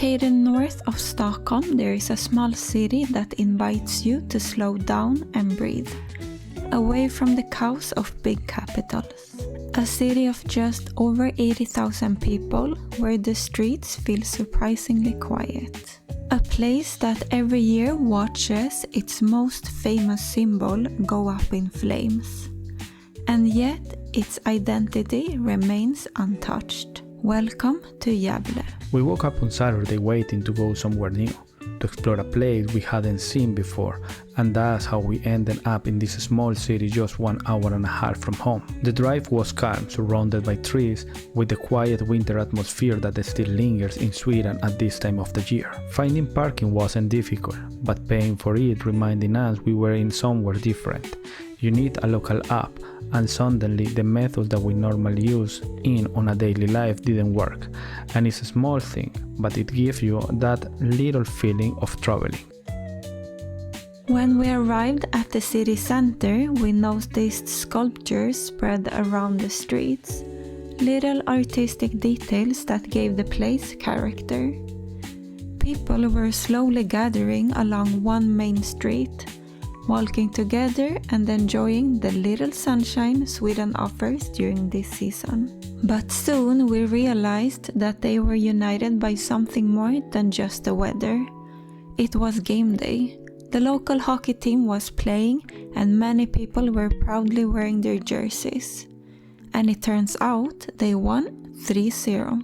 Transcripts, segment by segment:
Located north of Stockholm, there is a small city that invites you to slow down and breathe, away from the chaos of big capitals. A city of just over 80,000 people, where the streets feel surprisingly quiet. A place that every year watches its most famous symbol go up in flames. And yet, its identity remains untouched. Welcome to Gävle. We woke up on Saturday waiting to go somewhere new, to explore a place we hadn't seen before, and that's how we ended up in this small city just 1.5 hours from home. The drive was calm, surrounded by trees, with the quiet winter atmosphere that still lingers in Sweden at this time of the year. Finding parking wasn't difficult, but paying for it reminding us we were in somewhere different. You need a local app, and suddenly the method that we normally use on a daily life didn't work. And it's a small thing, but it gives you that little feeling of traveling. When we arrived at the city center, we noticed sculptures spread around the streets, little artistic details that gave the place character. People were slowly gathering along one main street, walking together and enjoying the little sunshine Sweden offers during this season. But soon we realized that they were united by something more than just the weather. It was game day. The local hockey team was playing and many people were proudly wearing their jerseys. And it turns out they won 3-0.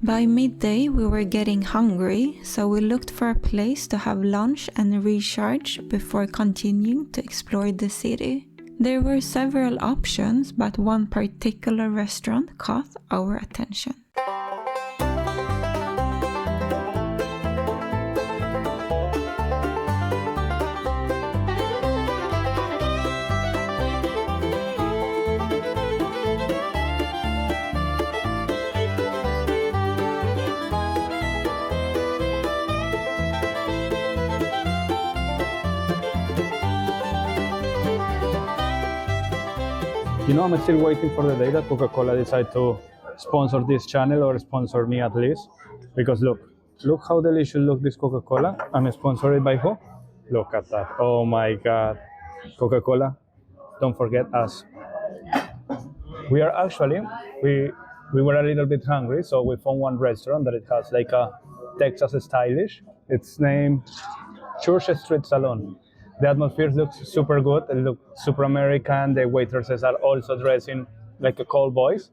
By midday we were getting hungry, so we looked for a place to have lunch and recharge before continuing to explore the city. There were several options, but one particular restaurant caught our attention. You know, I'm still waiting for the day that Coca-Cola decide to sponsor this channel or sponsor me at least. Because look how delicious look this Coca-Cola. I'm sponsored by who? Look at that. Oh my God. Coca-Cola, don't forget us. We are actually, we were a little bit hungry, so we found one restaurant that it has like a Texas stylish. It's named Church Street Salon. The atmosphere looks super good, it looks super American. The waitresses are also dressing like a cowboys.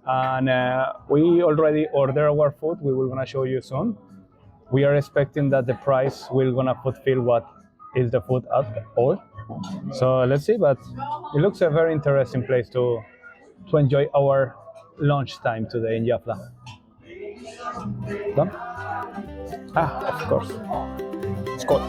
And we already ordered our food, we will gonna show you soon. We are expecting that the price will gonna fulfill what is the food at all. So let's see, but it looks a very interesting place to enjoy our lunchtime today in Gävle. Done? Of course. Skål.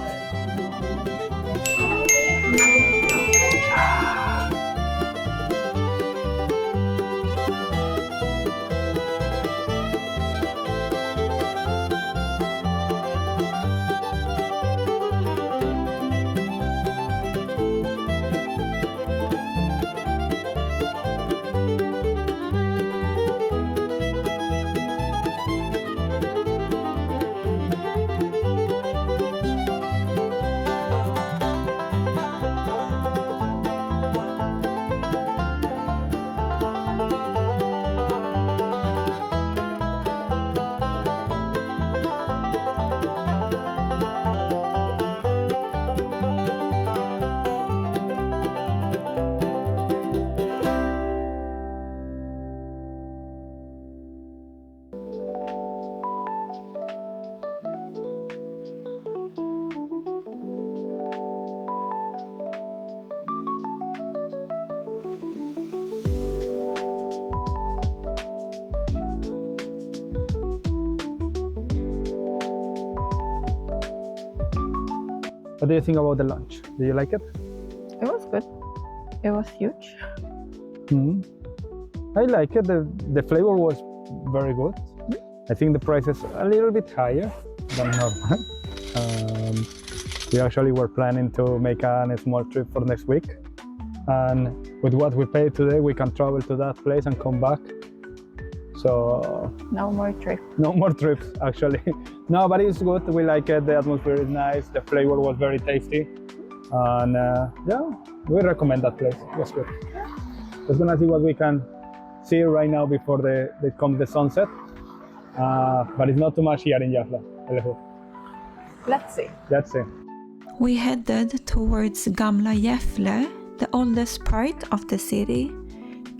What do you think about the lunch? Do you like it? It was good. It was huge. I like it. The flavor was very good. I think the price is a little bit higher than normal. We actually were planning to make a small trip for next week. And with what we paid today, we can travel to that place and come back So No more trip. no more trips actually. No, but it's good. We like it. The atmosphere is nice. The flavor was very tasty, and yeah, we recommend that place. It was good. Just gonna see what we can see right now before the comes the sunset. But it's not too much here in Gävle. Let's see. Let's see. We headed towards Gamla Gävle, the oldest part of the city,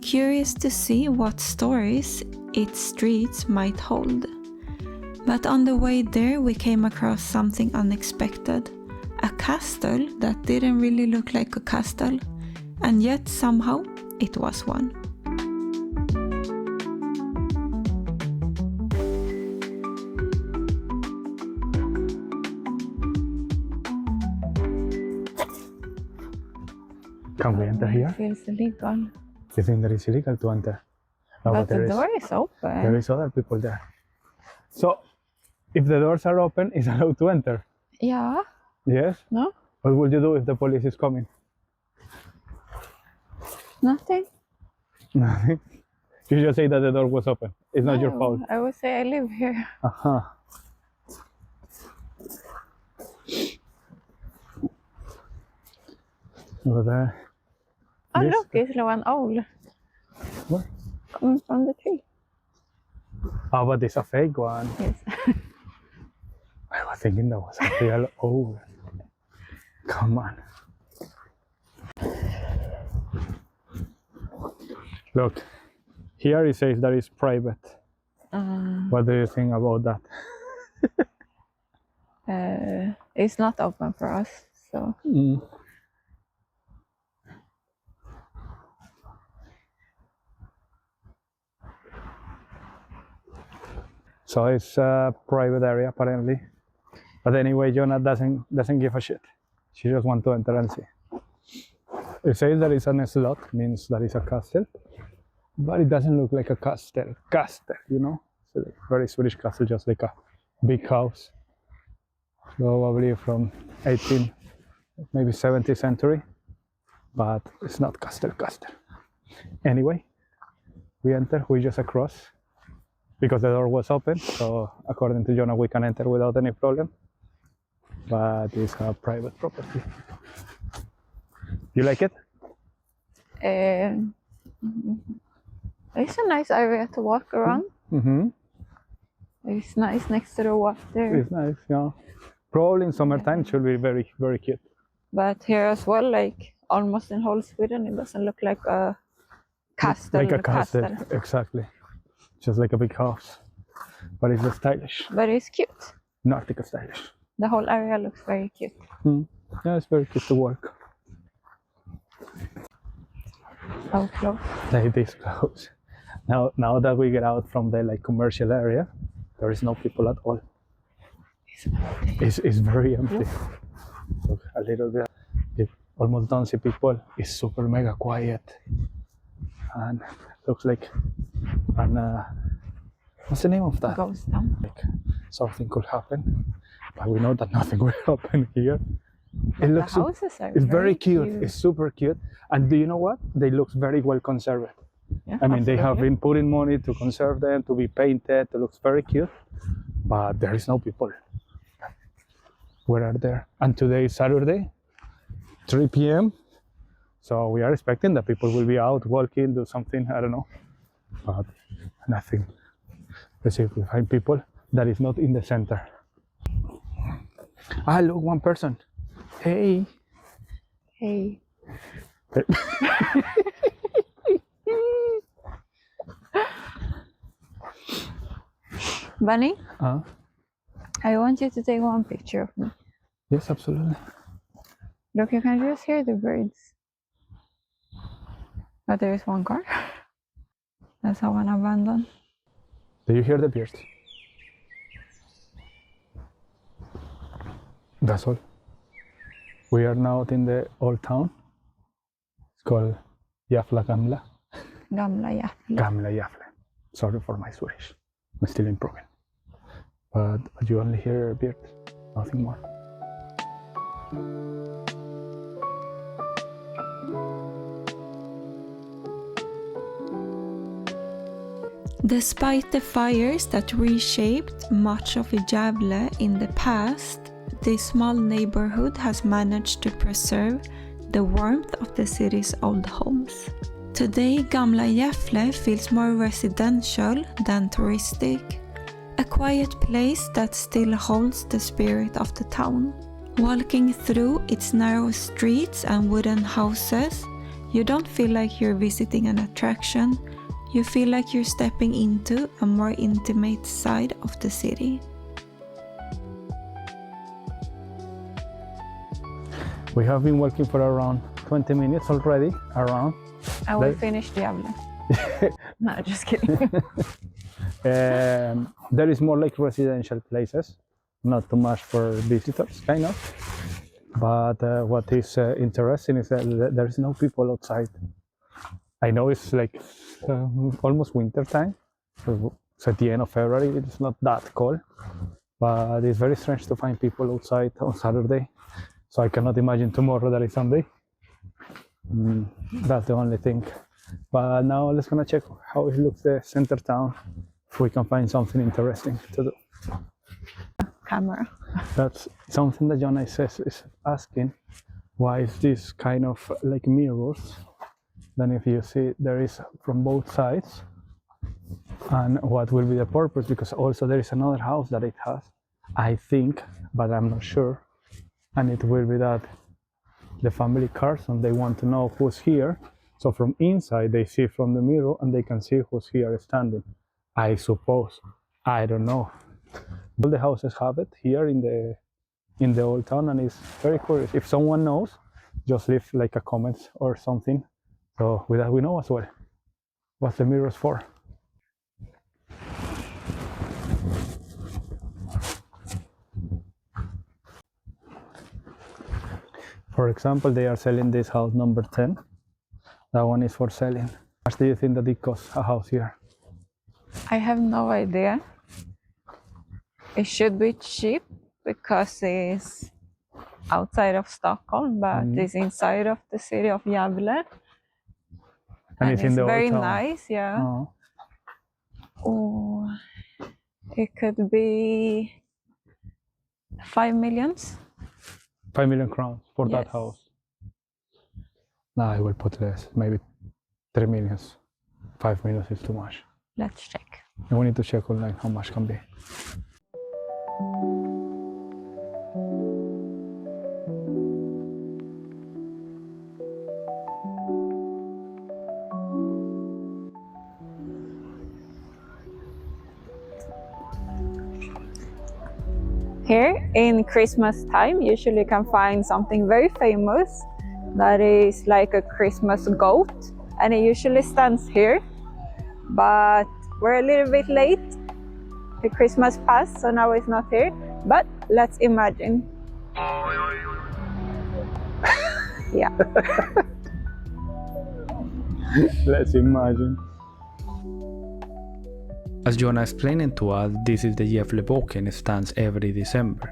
curious to see what stories its streets might hold. But on the way there we came across something unexpected. A castle that didn't really look like a castle, and yet somehow it was one. Can we enter here? It feels illegal. You think that it's illegal to enter? No, But the door is open. There is other people there. So, if the doors are open, it's allowed to enter? Yeah. Yes? No? What would you do if the police is coming? Nothing. Nothing. You just say that the door was open. It's not your fault. I would say I live here. Uh-huh. Over there. Oh, This- look, it's one owl What? coming from the tree. Oh, but it's a fake one. Yes. I was thinking that was a real owl. Come on. Look, here it says that it's private. What do you think about that? It's not open for us, so. So it's a private area apparently. But anyway, Jonah doesn't give a shit. She just wants to enter and see. It says that it's a slot, means that it's a castle. But it doesn't look like a castle. Castle, you know? It's a very Swedish castle, just like a big house. Probably from 18th, maybe 17th century. But it's not castle. Anyway, we enter, we just across. Because the door was open, so according to Jonah, we can enter without any problem. But it's a private property. You like it? It's a nice area to walk around. Mm-hmm. It's nice next to the water. It's nice, yeah. Probably in summertime it should be very, very cute. But here as well, like almost in whole Sweden, it doesn't look like a castle. Like a castle, exactly. Just like a big house. But it's stylish. But it's cute. Nordic stylish. The whole area looks very cute. Yeah, it's very cute to work. Oh, close. Like this close. Now that we get out from the like commercial area, there is no people at all. It's very empty. Look, a little bit. You almost don't see people. It's super mega quiet. And looks like what's the name of that? Ghost town. Like something could happen, but we know that nothing will happen here. It looks The houses are it's very cute. It's super cute. And do you know what? They look very well conserved. Yeah, I mean, they have absolutely. been putting money to conserve them, to be painted. It looks very cute, but there is no people. Where are they? And today is Saturday, 3 p.m. So we are expecting that people will be out walking, do something, I don't know. But nothing. Let's see if we find people that is not in the center. Ah, look, one person. Hey. Hey. Bunny, I want you to take one picture of me. Yes, absolutely. Look, you can just hear the birds. But there is one car. That's how one abandoned. Do you hear the birds? That's all. We are now in the old town. It's called Gamla. Gamla Gävle. Gamla Gävle. Sorry for my Swedish. I'm still improving. But you only hear birds, nothing more. Despite the fires that reshaped much of Gävle in the past, this small neighborhood has managed to preserve the warmth of the city's old homes. Today, Gamla Gävle feels more residential than touristic, a quiet place that still holds the spirit of the town. Walking through its narrow streets and wooden houses, you don't feel like you're visiting an attraction. You feel like you're stepping into a more intimate side of the city. We have been walking for around 20 minutes already, around. And we finished Gävle. No, just kidding. There is more like residential places, not too much for visitors, kind of. But what is interesting is that there is no people outside. I know it's like almost winter time, so at the end of February. It's not that cold, but it's very strange to find people outside on Saturday. So I cannot imagine tomorrow that is Sunday. That's the only thing. But now let's gonna check how it looks the center town, if we can find something interesting to do. Camera. That's something that Jonna is asking. Why is this kind of like mirrors? Then if you see, there is from both sides. And what will be the purpose? Because also there is another house that it has, I think, but I'm not sure. And it will be that the family Carson, they want to know who's here. So from inside, they see from the mirror and they can see who's here standing. I suppose. I don't know. All the houses have it here in the old town, and it's very curious. If someone knows, just leave like a comment or something. So with that, we know as well what the mirrors for. For example, they are selling this house number 10. That one is for selling. How much do you think that it costs a house here? I have no idea. It should be cheap because it's outside of Stockholm, but it's inside of the city of Gävle. And it's in the very old town. nice, yeah. Oh. Oh, it could be 5 million. 5 million crowns for that Yes. house. No, I will put less, maybe 3 million. 5 million is too much. Let's check. And we need to check online how much can be. Here in Christmas time, usually you can find something very famous that is like a Christmas goat, and it usually stands here. But we're a little bit late. The Christmas passed, so now it's not here. But let's imagine. Yeah. Let's imagine. As Jonna explained to us, this is the Gävleboken stands every December,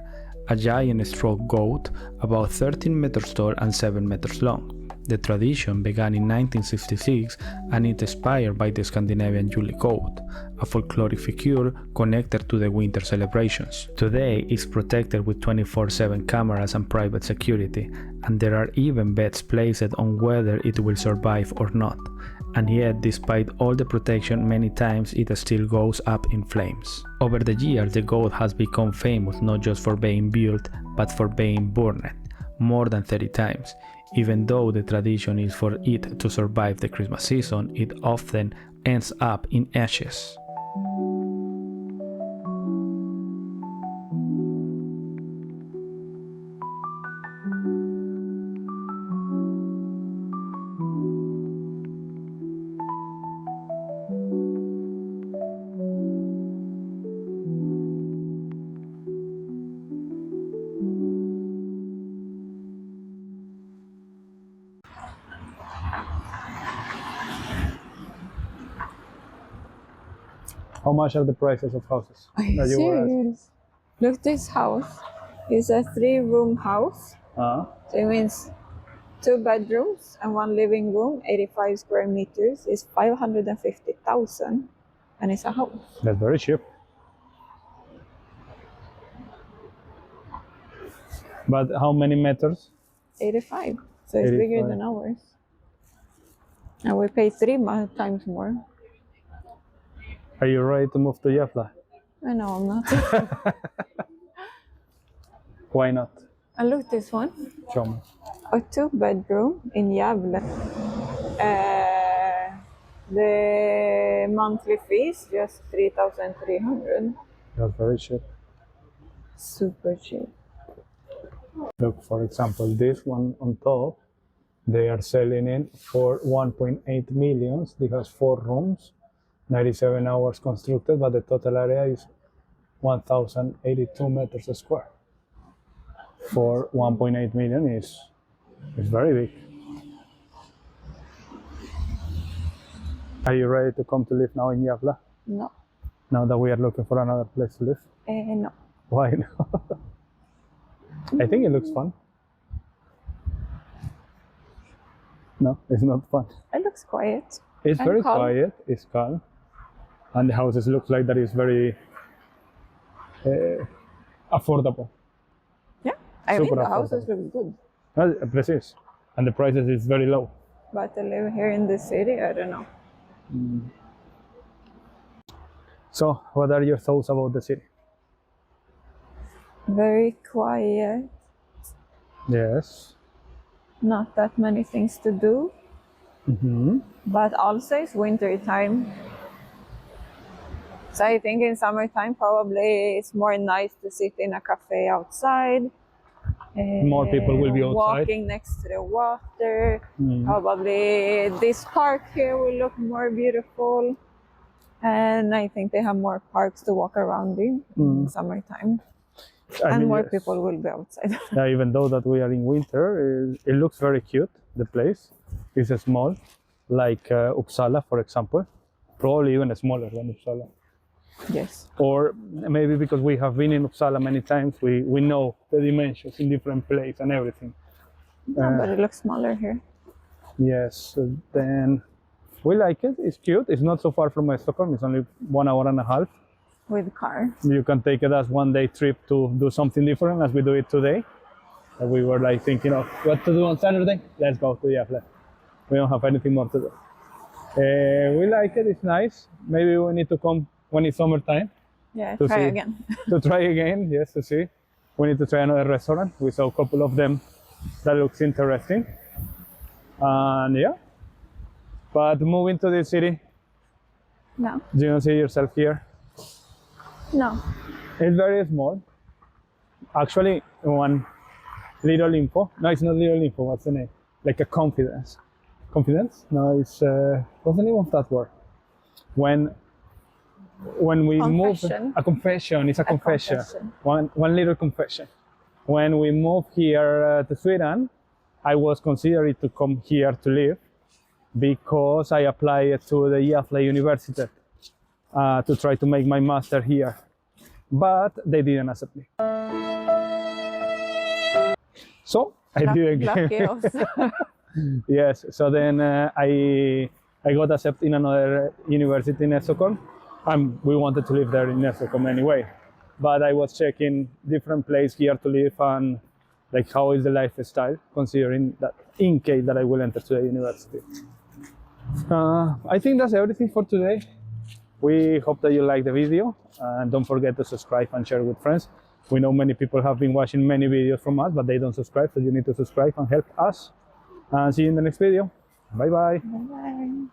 a giant straw goat about 13 meters tall and 7 meters long. The tradition began in 1966 and it inspired by the Scandinavian Yule goat, a folkloric figure connected to the winter celebrations. Today it's protected with 24/7 cameras and private security, and there are even bets placed on whether it will survive or not. And yet, despite all the protection, many times it still goes up in flames. Over the years, the goat has become famous not just for being built, but for being burned, more than 30 times. Even though the tradition is for it to survive the Christmas season, it often ends up in ashes. How much are the prices of houses? Are you that you were asking? serious? Look, this house is a 3-room house. So it means 2 bedrooms and 1 living room, 85 square meters, is 550,000. and it's a house. That's very cheap. But how many meters? 85. So it's bigger 85. than ours. And we pay 3 times more. Are you ready to move to Gävle? I know I'm not. Why not? And look, this one. Show me. A 2-bedroom in Gävle. The monthly fee is just 3,300. That's very cheap. Super cheap. Look, for example, this one on top, they are selling it for 1.8 million. It has 4 rooms, 97 hours constructed, but the total area is 1,082 meters square. For 1.8 million is very big. Are you ready to come to live now in Gävle? No. Now that we are looking for another place to live? No. Why not? I think it looks fun. No, it's not fun. It looks quiet. It's And very calm. quiet, it's calm. And the houses look like that is very affordable. Yeah. I think Super the houses affordable. look good. Precis. And the prices is very low. But to live here in the city, I don't know. So, what are your thoughts about the city? Very quiet. Yes. Not that many things to do. Mm-hmm. But also it's winter time. So I think in summertime probably it's more nice to sit in a cafe outside. More people will be outside. Walking next to the water. Probably this park here will look more beautiful. And I think they have more parks to walk around in summertime. I mean, More yes. people will be outside. Yeah, even though that we are in winter, it looks very cute, the place. It's small, like Uppsala, for example. Probably even smaller than Uppsala. Yes. Or maybe because we have been in Uppsala many times, we know the dimensions in different places and everything. But it looks smaller here. Yes, so then we like it. It's cute. It's not so far from Stockholm. It's only 1 hour and a half. With car. You can take it as one day trip to do something different as we do it today. And we were like thinking of what to do on Saturday. Let's go to Gävle. We don't have anything more to do. We like it. It's nice. Maybe we need to come when it's summertime. Yeah, To try see. again. To try again, yes, to see. We need to try another restaurant. We saw a couple of them that looks interesting. And yeah. But moving to this city, No. do you don't see yourself here? No. It's very small. Actually, one little info. No, it's not little info. What's the name? Like a confidence. Confidence? No, it's what's the name of that word? When we Confession. move, a confession. It's a confession. confession. One little confession. When we moved here to Sweden, I was considered to come here to live because I applied to the Gävle University to try to make my master here, but they didn't accept me. So I did Lucky again. us. Yes. So then I got accepted in another university in Stockholm. We wanted to live there in Stockholm anyway, but I was checking different place here to live and like how is the lifestyle, considering that in case that I will enter to the university. I think that's everything for today. We hope that you like the video and don't forget to subscribe and share with friends. We know many people have been watching many videos from us, but they don't subscribe, so you need to subscribe and help us. And see you in the next video. Bye bye. Bye.